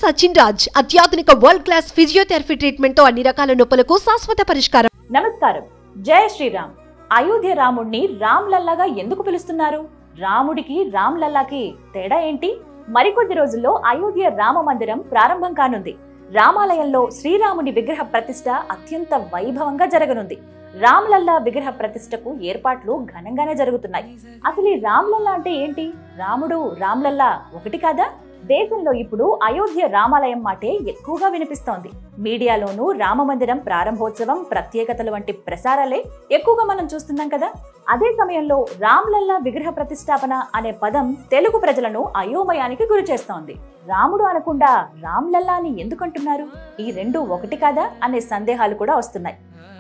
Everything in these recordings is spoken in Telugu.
సచిన్ రాజ్ అత్యాధునిక వరల్డ్ క్లాస్ ఫిజియోథెరపీ ట్రీట్మెంట్ తో అన్ని రకాల నొప్పులకు శాశ్వత పరిష్కారం. నమస్కారం. జై శ్రీరామ్. అయోధ్య రాముడిని రామ్ లల్లాగా ఎందుకు పిలుస్తున్నారు? రాముడికి రామ్ లల్లాకి తేడా ఏంటి? మరికొద్ది రోజుల్లో అయోధ్య రామ మందిరం ప్రారంభం కానుంది. రామాలయంలో శ్రీరాముని విగ్రహ ప్రతిష్ఠ అత్యంత వైభవంగా జరగనుంది. రామ్ లల్లా విగ్రహ ప్రతిష్టకు ఏర్పాట్లు ఘనంగానే జరుగుతున్నాయి. అసలు ఈ రామ్ లల్లా అంటే ఏంటి? రాముడు రామ్ లల్లా ఒకటి కాదా? దేశంలో ఇప్పుడు అయోధ్య రామాలయం మాటే ఎక్కువగా వినిపిస్తోంది. మీడియాలోనూ రామ మందిరం ప్రారంభోత్సవం, ప్రత్యేకతలు వంటి ప్రసారాలే ఎక్కువగా మనం చూస్తున్నాం కదా. అదే సమయంలో రామ్ లల్లా విగ్రహ ప్రతిష్టాపన అనే పదం తెలుగు ప్రజలను అయోమయానికి గురి చేస్తోంది. రాముడు అనకుండా రామ్ లల్లా అని ఎందుకంటున్నారు? ఈ రెండు ఒకటి కాదా అనే సందేహాలు కూడా వస్తున్నాయి.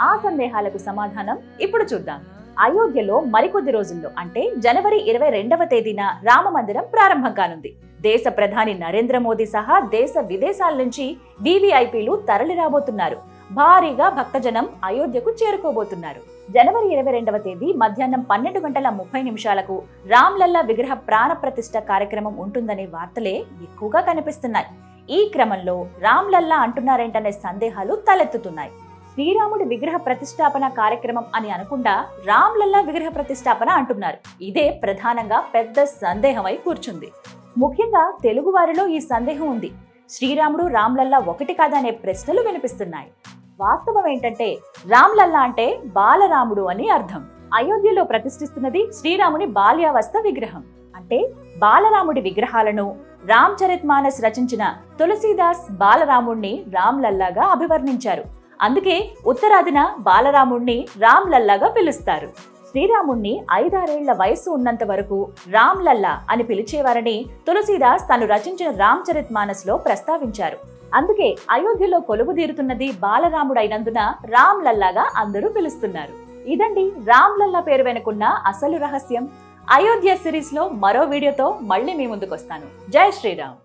ఆ సందేహాలకు సమాధానం ఇప్పుడు చూద్దాం. అయోధ్యలో మరికొద్ది రోజుల్లో అంటే జనవరి 22వ తేదీన రామ మందిరం ప్రారంభం కానుంది. దేశ ప్రధాని నరేంద్ర మోదీ సహా దేశ విదేశాల నుంచి వివిఐపీలు తరలి రాబోతున్నారు. భారీగా భక్తజనం అయోధ్యకు చేరుకోబోతున్నారు. జనవరి 22వ తేదీ మధ్యాహ్నం 12:30 రామ్ లల్లా విగ్రహ ప్రాణ ప్రతిష్ఠ కార్యక్రమం ఉంటుందనే వార్తలే ఎక్కువగా కనిపిస్తున్నాయి. ఈ క్రమంలో రామ్ లల్లా అంటున్నారేంటనే సందేహాలు తలెత్తుతున్నాయి. శ్రీరాముడి విగ్రహ ప్రతిష్టాపన కార్యక్రమం అని అనకుండా రామ్ లల్లా విగ్రహ ప్రతిష్టాపన అంటున్నారు. ఇదే ప్రధానంగా పెద్ద సందేహమై కూర్చుంది. ముఖ్యంగా తెలుగు వారిలో ఈ సందేహం ఉంది. శ్రీరాముడు రామ్ లల్లా ఒకటి కాదనే ప్రశ్నలు వినిపిస్తున్నాయి. వాస్తవం ఏంటంటే రామ్ లల్లా అంటే బాలరాముడు అని అర్థం. అయోధ్యలో ప్రతిష్ఠిస్తున్నది శ్రీరాముని బాల్యావస్థ విగ్రహం. అంటే బాలరాముడి విగ్రహాలను రామ్ చరిత్ మానస్ రచించిన తులసీదాస్ బాలరాముణ్ణి రామ్ లల్లాగా అభివర్ణించారు. అందుకే ఉత్తరాదిన బాలరాముణ్ణి రామ్ లల్లాగా పిలుస్తారు. శ్రీరాముణ్ణి 5-6 ఏళ్ల వయసు ఉన్నంత వరకు రామ్ లల్లా అని పిలిచేవారని తులసీదాస్ తను రచించిన రామ్ చరిత్ మానస్ లో ప్రస్తావించారు. అందుకే అయోధ్యలో కొలువుదీరుతున్నది బాలరాముడైనందున రామ్ లల్లాగా అందరూ పిలుస్తున్నారు. ఇదండి రామ్ లల్లా పేరు వెనుకున్న అసలు రహస్యం. అయోధ్య సిరీస్ లో మరో వీడియోతో మళ్ళీ మీ ముందుకు వస్తాను. జై శ్రీరామ్.